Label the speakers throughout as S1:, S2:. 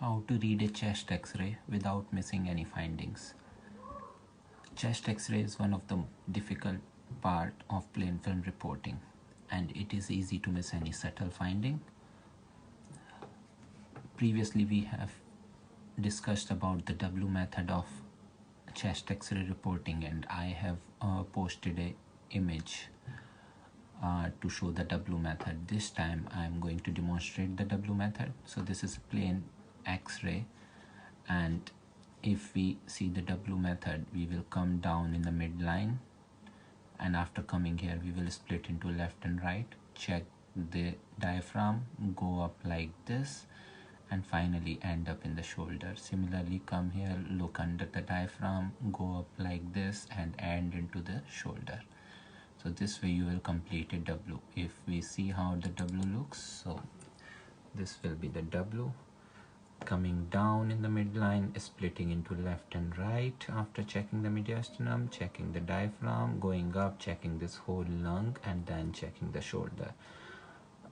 S1: How to read a chest X-ray without missing any findings. Chest X-ray is one of the difficult part of plain film reporting, and it is easy to miss any subtle finding. Previously we have discussed about the W method of chest X-ray reporting, and I have posted a image to show the W method. This time I am going to demonstrate the W method. So this is a plain X-ray, and if we see the W method, we will come down in the midline, and after coming here we will split into left and right, check the diaphragm, go up like this, and finally end up in the shoulder. Similarly, come here, look under the diaphragm, go up like this and end into the shoulder. So this way you will complete a W. If we see how the W looks, so this will be the W. Coming down in the midline, splitting into left and right after checking the mediastinum, checking the diaphragm, going up, checking this whole lung, and then checking the shoulder.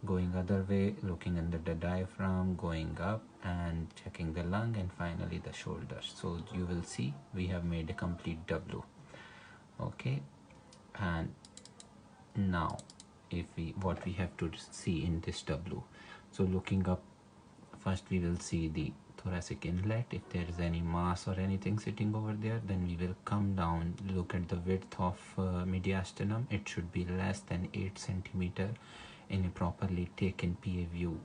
S1: Going other way, looking under the diaphragm, going up and checking the lung, and finally the shoulder. So you will see we have made a complete W. Okay, and now if what we have to see in this W. So looking up, first we will see the thoracic inlet. If there is any mass or anything sitting over there, then we will come down, look at the width of mediastinum. It should be less than 8 centimeter in a properly taken PA view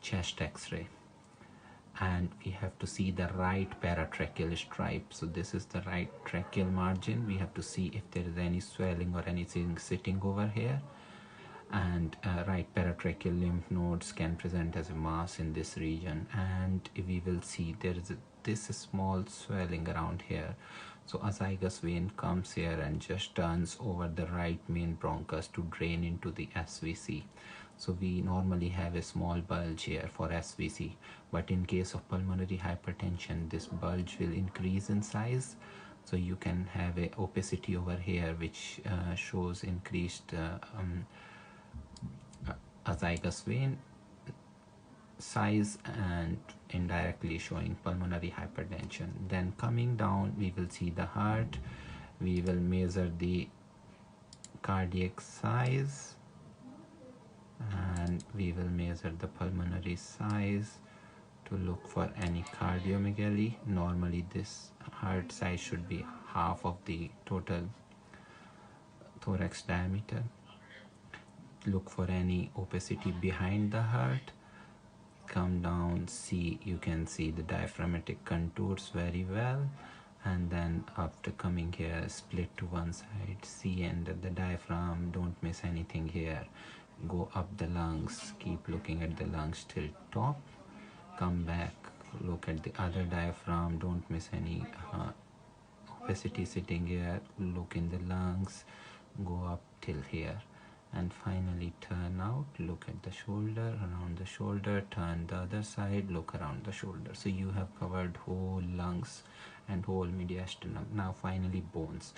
S1: chest X-ray. And we have to see the right paratracheal stripe. So this is the right tracheal margin. We have to see if there is any swelling or anything sitting over here. And right paratracheal lymph nodes can present as a mass in this region, and we will see there is this small swelling around here. So azygous vein comes here and just turns over the right main bronchus to drain into the SVC. So we normally have a small bulge here for SVC, but in case of pulmonary hypertension, this bulge will increase in size. So you can have a opacity over here which shows increased azygous vein size and indirectly showing pulmonary hypertension. Then coming down, we will see the heart. We will measure the cardiac size, and we will measure the pulmonary size to look for any cardiomegaly. Normally this heart size should be half of the total thorax diameter. Look for any opacity behind the heart. Come down, see, you can see the diaphragmatic contours very well, and then after coming here, split to one side, see under the diaphragm, don't miss anything here. Go up the lungs, keep looking at the lungs till top, come back, look at the other diaphragm, don't miss any opacity sitting here, look in the lungs, go up till here, and finally turn out, look at the shoulder, around the shoulder, turn the other side, look around the shoulder. So you have covered whole lungs and whole mediastinum. Now finally bones.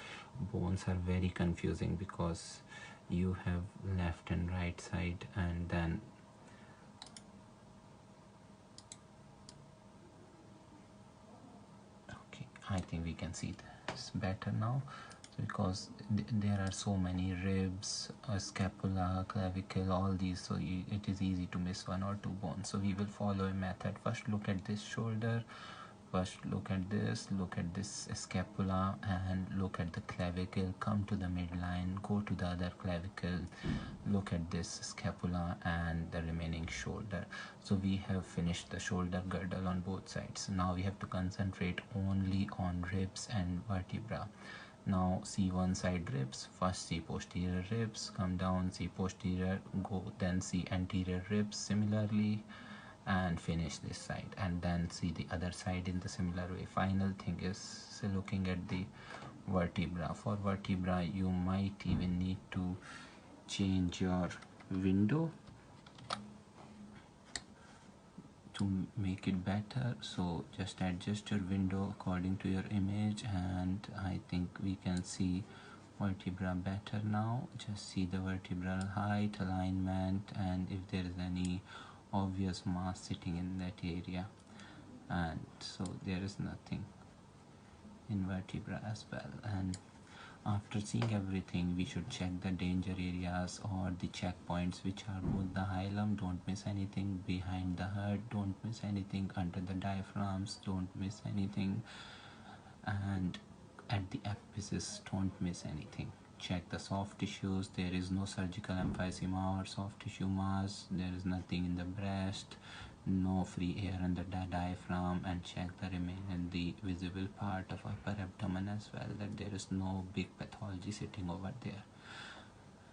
S1: Bones are very confusing because you have left and right side, and then okay, I think we can see this better now, because there are so many ribs, scapula, clavicle, all these, so it is easy to miss one or two bones. So we will follow a method. First look at this shoulder, first look at this scapula, and look at the clavicle, come to the midline, go to the other clavicle, look at this scapula and the remaining shoulder. So we have finished the shoulder girdle on both sides. Now we have to concentrate only on ribs and vertebra. Now see one side ribs, first see posterior ribs, come down, see posterior, go, then see anterior ribs similarly, and finish this side, and then see the other side in the similar way. Final thing is looking at the vertebra. For vertebra you might even need to change your window to make it better. So just adjust your window according to your image, and I think we can see vertebra better now. Just see the vertebral height, alignment, and if there is any obvious mass sitting in that area. and so there is nothing in vertebra as well. And after seeing everything, we should check the danger areas or the checkpoints, which are both the hilum, don't miss anything, behind the heart, don't miss anything, under the diaphragms, don't miss anything, and at the epiphysis, don't miss anything. Check the soft tissues. There is no surgical emphysema or soft tissue mass. There is nothing in the breast, no free air under the diaphragm, and check the the visible part of upper abdomen as well, that there is no big pathology sitting over there.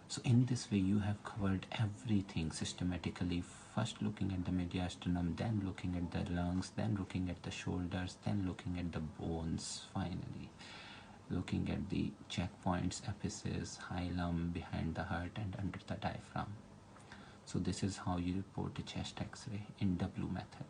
S1: So in this way you have covered everything systematically, first looking at the mediastinum, then looking at the lungs, then looking at the shoulders, then looking at the bones, finally looking at the checkpoints, epiphysis, hilum, behind the heart, and under the diaphragm. So this is how you report a chest X-ray in W method.